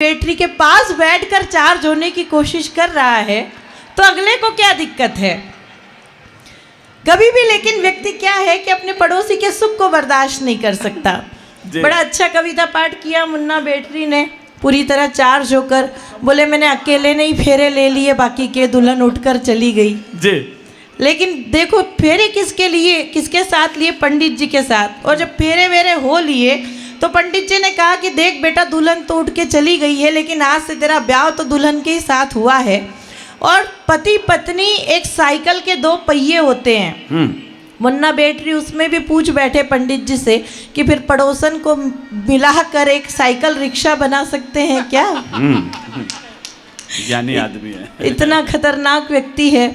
Battery के पास बैठकर charge होने की कोशिश कर रहा है तो अगले को क्या दिक्कत है। कभी भी लेकिन व्यक्ति क्या है कि अपने पड़ोसी के सुख को बर्दाश्त नहीं कर सकता। बड़ा अच्छा कविता पाठ किया मुन्ना बैटरी ने, पूरी तरह चार्ज होकर बोले मैंने अकेले नहीं फेरे ले लिए, बाकी के दुल्हन उठकर चली गई जी। लेकिन देखो फेरे किसके लिए, किसके साथ लिए? पंडित जी के साथ। और जब फेरे वेरे हो लिए तो पंडित जी ने कहा कि देख बेटा दुल्हन तो उठ के चली गई है, लेकिन आज से तेरा ब्याह तो दुल्हन के ही साथ हुआ है। और पति पत्नी एक साइकिल के दो पहिए होते हैं। मुन्ना बैटरी उसमें भी पूछ बैठे पंडित जी से कि फिर पड़ोसन को मिलाकर एक साइकिल रिक्शा बना सकते हैं क्या? ज्ञानी आदमी है। इतना खतरनाक व्यक्ति है।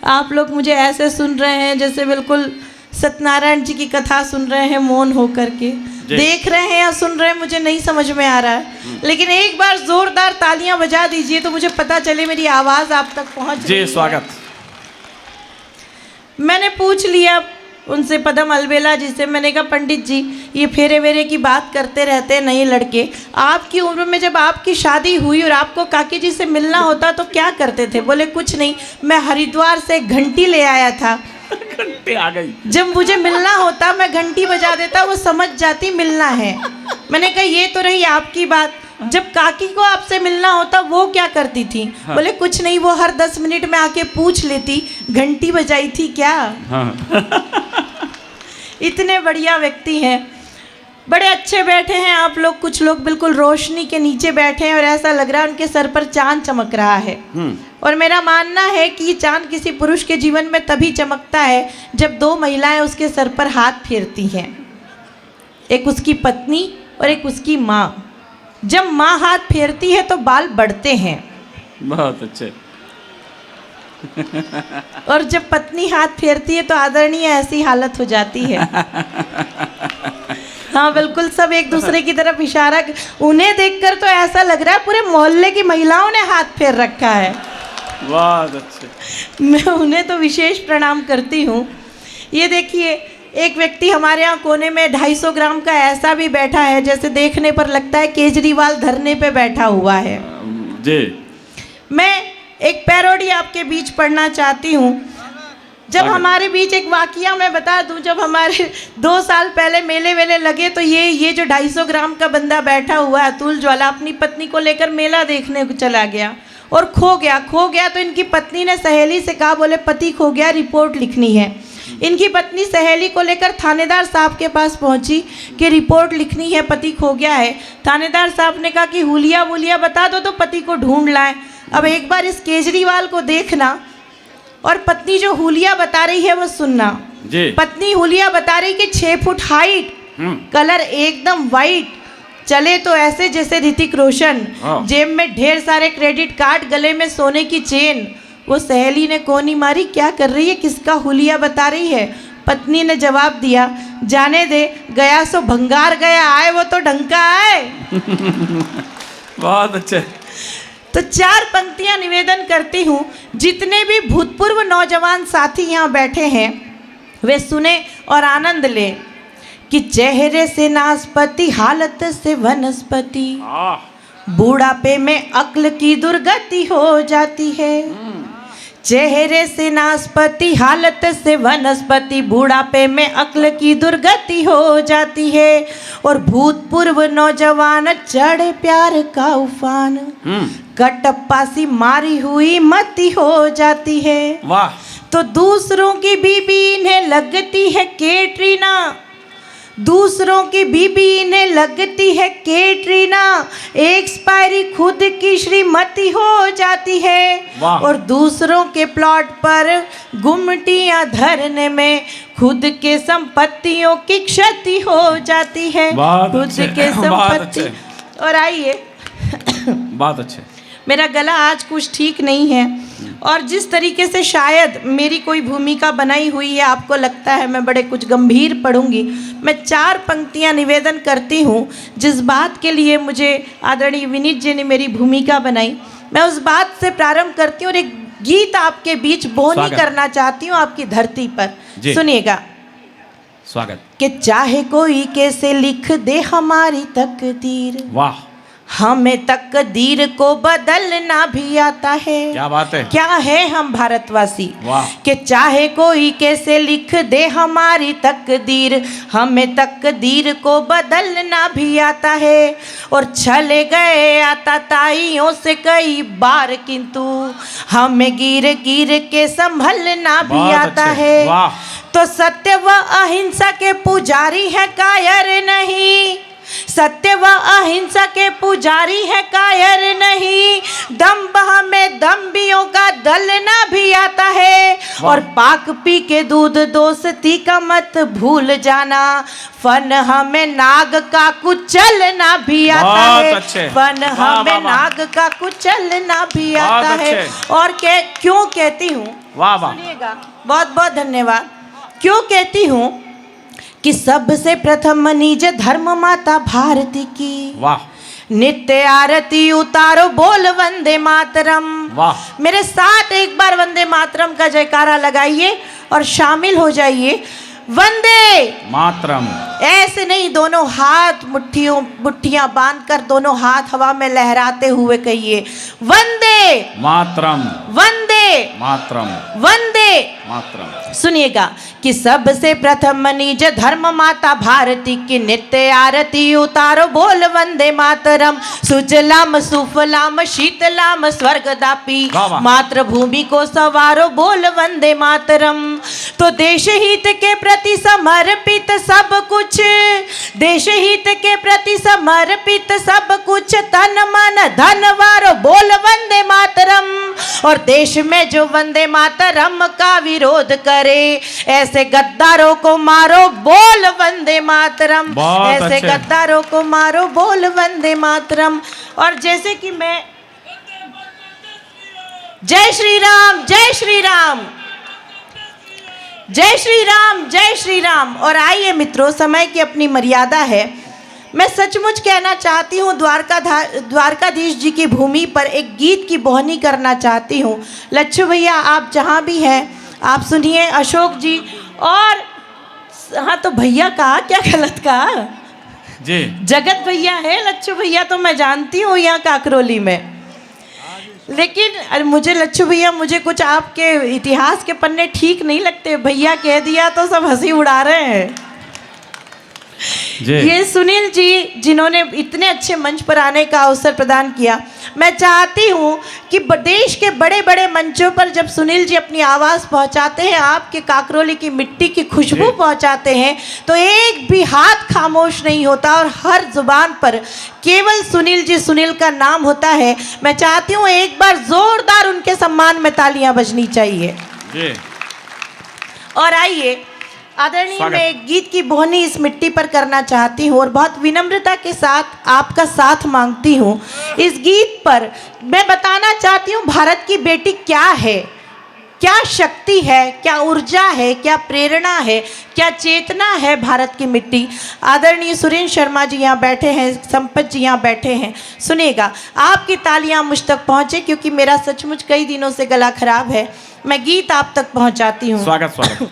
आप लोग मुझे ऐसे सुन रहे हैं जैसे बिल्कुल सत्यनारायण जी की कथा सुन रहे हैं मौन होकर के। देख रहे हैं या सुन रहे हैं मुझे नहीं समझ में आ रहा है, लेकिन एक बार जोरदार तालियां बजा दीजिए तो मुझे पता चले मेरी आवाज़ आप तक पहुंच रही है। जी स्वागत। मैंने पूछ लिया उनसे, पदम अलबेला जी से, मैंने कहा पंडित जी ये फेरे वेरे की बात करते रहते हैं नए लड़के, आपकी उम्र में जब आपकी शादी हुई और आपको काकी जी से मिलना होता तो क्या करते थे? बोले कुछ नहीं, मैं हरिद्वार से घंटी ले आया था, घंटी आ गई, जब मुझे मिलना होता मैं घंटी बजा देता, वो समझ जाती मिलना है। मैंने कहा ये तो रही आपकी बात, जब काकी को आपसे मिलना होता वो क्या करती थी? हाँ। बोले कुछ नहीं, वो हर 10 मिनट में आके पूछ लेती घंटी बजाई थी क्या? हाँ। इतने बढ़िया व्यक्ति हैं, बड़े अच्छे बैठे हैं आप लोग। कुछ लोग बिल्कुल रोशनी के नीचे बैठे हैं और ऐसा लग रहा है उनके सर पर चांद चमक रहा है। और मेरा मानना है कि चांद किसी पुरुष के जीवन में तभी चमकता है जब दो महिलाएं उसके सर पर हाथ फेरती हैं, एक उसकी पत्नी और एक उसकी माँ। जब माँ हाथ फेरती है तो बाल बढ़ते हैं। बहुत अच्छे। और जब पत्नी हाथ फेरती है तो आदरणीय ऐसी हालत हो जाती है। हाँ बिल्कुल, सब एक दूसरे की तरफ इशारा, उन्हें देखकर तो ऐसा लग रहा है पूरे मोहल्ले की महिलाओं ने हाथ फेर रखा है। बहुत अच्छे। मैं उन्हें तो विशेष प्रणाम करती हूँ। ये देखिए एक व्यक्ति हमारे यहाँ कोने में 250 ग्राम का ऐसा भी बैठा है जैसे देखने पर लगता है केजरीवाल धरने पे बैठा हुआ है। जी। मैं एक पैरोडी आपके बीच पढ़ना चाहती हूँ। जब हमारे बीच एक वाकया मैं बता दूं, जब हमारे 2 साल पहले मेले वेले लगे तो ये जो 250 ग्राम का बंदा बैठा हुआ है अतुल ज्वाला अपनी पत्नी को लेकर मेला देखने को चला गया और खो गया। तो इनकी पत्नी ने सहेली से कहा, बोले पति खो गया, रिपोर्ट लिखनी है। इनकी पत्नी सहेली को लेकर थानेदार साहब के पास पहुंची कि रिपोर्ट लिखनी है, पति खो गया है। थानेदार साहब ने कहा कि हुलिया वुलिया बता दो तो पति को ढूंढ लाएं। अब एक बार इस केजरीवाल को देखना और पत्नी जो हुलिया बता रही है वो सुनना। पत्नी हुलिया बता रही कि 6 फुट हाइट, कलर एकदम वाइट, चले तो ऐसे जैसे ऋतिक रोशन, जेब में ढेर सारे क्रेडिट कार्ड, गले में सोने की चेन। वो सहेली ने कोनी मारी, क्या कर रही है, किसका हुलिया बता रही है? पत्नी ने जवाब दिया, जाने दे, गया सो भंगार गया, आए वो तो ढंका आए। बहुत अच्छे। तो 4 पंक्तियां निवेदन करती हूँ, जितने भी भूतपूर्व नौजवान साथी यहाँ बैठे हैं वे सुने और आनंद ले कि चेहरे से नाशपति, हालत से वनस्पति, बूढ़ापे में अक्ल की दुर्गति हो जाती है। चेहरे से नाशपति, हालत से वनस्पति, बूढ़ापे में अक्ल की दुर्गति हो जाती है। और भूतपूर्व नौजवान चढ़े प्यार का उफान, कटप्पा सी मारी हुई मती हो जाती है। वाह। तो दूसरों की बीबी इन्हें लगती है कैटरीना, दूसरों की बीबी इन्हें लगती है कैटरीना, एक्सपायरी खुद की श्रीमती हो जाती है। और दूसरों के प्लॉट पर गुमटियां धरने में खुद के संपत्तियों की क्षति हो जाती है। खुद के संपत्ति। और आइए बहुत अच्छे। मेरा गला आज कुछ ठीक नहीं है और जिस तरीके से शायद मेरी कोई भूमिका बनाई हुई है आपको लगता है मैं बड़े कुछ गंभीर पढ़ूंगी। मैं 4 पंक्तियां निवेदन करती हूँ, जिस बात के लिए मुझे आदरणीय विनीत जी ने मेरी भूमिका बनाई, मैं उस बात से प्रारंभ करती हूँ और एक गीत आपके बीच बोनी करना चाहती हूँ आपकी धरती पर। सुनिएगा। स्वागत। कि चाहे कोई कैसे लिख दे हमारी तकदीर, वाह, हमें तकदीर को बदलना भी आता है। क्या बात है। क्या है हम भारतवासी वाह। कि चाहे कोई कैसे लिख दे हमारी तकदीर, हमें तकदीर को बदलना भी आता है। और चले गए आता ताइयों से कई बार, किंतु हमें गिर गिर के संभलना भी बहुत आता अच्छे। है। वाह। तो सत्य व अहिंसा के पुजारी है कायर नहीं, सत्य व अहिंसा के पुजारी है कायर नहीं। दम्भ हमें दम्भियों का दलना भी आता है। और पाक पी के दूध दोस्ती का मत भूल जाना, फन हमें नाग का कुचलना भी आता बहुत है। अच्छे। फन वाह, हमें वाह, वाह। नाग का कुचलना भी बहुत आता है। अच्छे। और क्यों कहती हूँ, वाह वाह। सुनिएगा, बहुत बहुत धन्यवाद। क्यों कहती हूँ कि सबसे प्रथम निज धर्म माता भारती की वाह नित्य आरती उतारो, बोल वंदे मातरम। वाह। मेरे साथ एक बार वंदे मातरम का जयकारा लगाइए और शामिल हो जाइए। वंदे मातरम। ऐसे नहीं, दोनों हाथ मुट्ठियां बांधकर दोनों हाथ हवा में लहराते हुए कहिए, वंदे मातरम। वंदे मातरम। वंदे। मातरम। सुनिएगा कि सबसे प्रथम निज धर्म माता भारती की नित्य आरती उतारो, बोल वंदे मातरम। सुजलाम सुफलाम शीतलाम स्वर्गदापी, वाह वाह। मातृभूमि को सवारो, बोल वंदे मातरम। तो देश हित के प्रति समर्पित सब कुछ, देश हित के प्रति समर्पित सब कुछ, तन मन धन वारो, बोल वंदे मातरम। और देश में जो वंदे मातरम का विरोध करे, ऐसे गद्दारों को मारो, बोल वंदे मातरम। बहुत ऐसे अच्छे। गद्दारों को मारो, बोल वंदे मातरम। और जैसे कि मैं, जय श्री राम, जय श्री राम, जय श्री राम, जय श्री राम। और आइए मित्रों, समय की अपनी मर्यादा है। मैं सचमुच कहना चाहती हूँ, द्वारकाधीश जी की भूमि पर एक गीत की बोहनी करना चाहती हूँ। लच्छू भैया आप जहाँ भी हैं आप सुनिए, अशोक जी। और हाँ, तो भैया कहा, क्या गलत कहा जी। जगत भैया है, लच्छू भैया तो मैं जानती हूँ यहाँ काकरोली में। लेकिन मुझे लच्छू भैया, मुझे कुछ आपके इतिहास के पन्ने ठीक नहीं लगते। भैया कह दिया तो सब हंसी उड़ा रहे हैं। ये सुनील जी जिन्होंने इतने अच्छे मंच पर आने का अवसर प्रदान किया, मैं चाहती हूँ कि देश के बड़े बड़े मंचों पर जब सुनील जी अपनी आवाज़ पहुँचाते हैं, आपके काकरोली की मिट्टी की खुशबू पहुँचाते हैं, तो एक भी हाथ खामोश नहीं होता और हर जुबान पर केवल सुनील जी, सुनील का नाम होता है। मैं चाहती हूँ एक बार जोरदार उनके सम्मान में तालियां बजनी चाहिए। जी। और आइए आदरणीय, मैं एक गीत की बोहनी इस मिट्टी पर करना चाहती हूँ और बहुत विनम्रता के साथ आपका साथ मांगती हूँ। इस गीत पर मैं बताना चाहती हूँ भारत की बेटी क्या है, क्या शक्ति है, क्या ऊर्जा है, क्या प्रेरणा है, क्या चेतना है भारत की मिट्टी। आदरणीय सुरेंद्र शर्मा जी यहाँ बैठे हैं, संपत जी यहाँ बैठे हैं। सुनिएगा, आपकी तालियां मुझ तक पहुँचे क्योंकि मेरा सचमुच कई दिनों से गला खराब है। मैं गीत आप तक पहुँचाती हूँ। स्वागत स्वागत।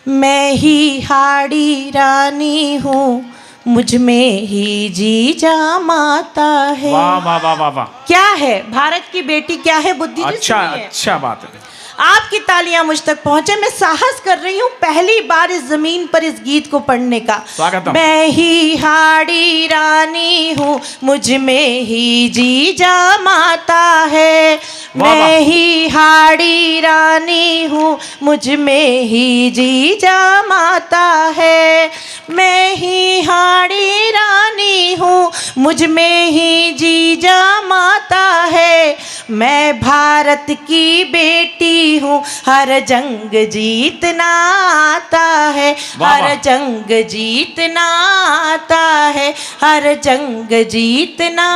मैं ही हाड़ी रानी हूँ, मुझ में ही जी जामाता है। वाह वाह वाह वाह वाह। क्या है भारत की बेटी, क्या है बुद्धि जी? अच्छा सुनिए। अच्छा बात है। आपकी तालियां मुझ तक पहुंचे। मैं साहस कर रही हूँ पहली बार इस जमीन पर इस गीत को पढ़ने का। स्वागतम। मैं ही हाड़ी रानी हूँ, मुझ में ही जी जामाता है। वाह, वाह। मैं ही हाड़ी रानी हूँ, मुझ में ही जी जामाता है। मैं ही हाड़ी रानी हूँ, मुझ में ही जी जामाता है। मैं भारत की बेटी हूँ, हर जंग जीतना आता है। वाह, वाह। हर जंग जीतना आता है, हर जंग जीतना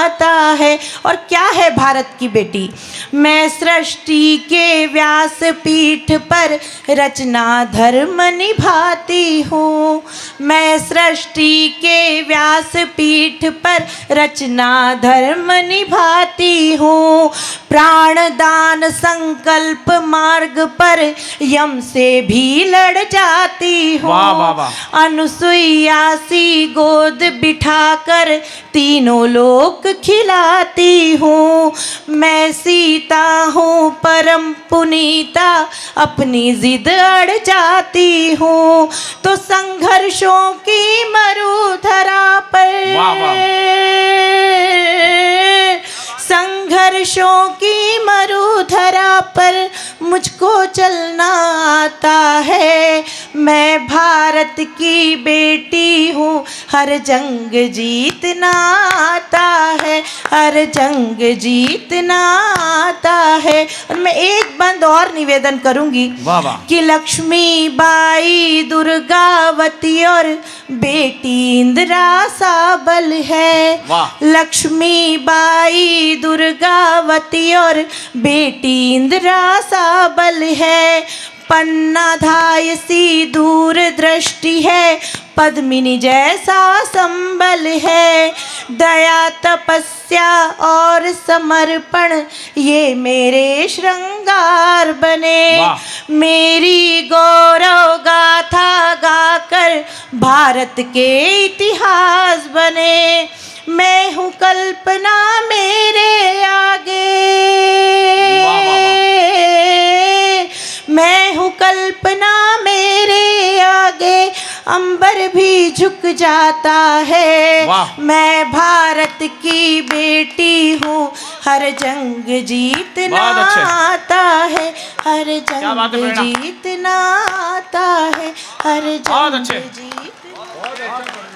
आता है। और क्या है भारत की बेटी? मैं सृष्टि के व्यास पीठ पर रचना धर्म निभाती हूँ। मैं सृष्टि के व्यास पीठ पर रचना धर्म निभाती हूँ। हूँ। प्राणदान संकल्प मार्ग पर यम से भी लड़ जाती हूँ। वाह, वाह, वाह। अनुसुईया सी गोद बिठाकर तीनों लोक खिलाती हूँ। मैं सीता हूँ परम पुनीता, अपनी जिद अड़ जाती हूँ। तो संघर्षों की मरुधरा पर, वाह, वाह। संघर्षों की मरुधरा पर मुझको चलना आता है। मैं भारत की बेटी हूँ, हर जंग जीतना आता है, हर जंग जीतना आता है। और मैं एक बंद और निवेदन करूंगी वाह, वाह। कि लक्ष्मी बाई दुर्गावती और बेटी इंदिरा साबल है। वाह। लक्ष्मी बाई दुर्गावती और बेटी इंदिरा साबल है। पन्ना धाय सी दूर दृष्टि है, पद्मिनी जैसा संबल है। दया तपस्या और समर्पण ये मेरे श्रृंगार बने। वाह। मेरी गौरव गाथा गाकर भारत के इतिहास बने। मैं हूँ कल्पना मेरे आगे, वाह, वाह, मैं हूँ कल्पना मेरे आगे, अंबर भी झुक जाता है। वाह। मैं भारत की बेटी हूँ, हर जंग जीतना बहुत अच्छे। आता है, हर क्या बात है जंग प्रेरणा? जीतना आता है, हर बहुत जंग अच्छे। जीतना।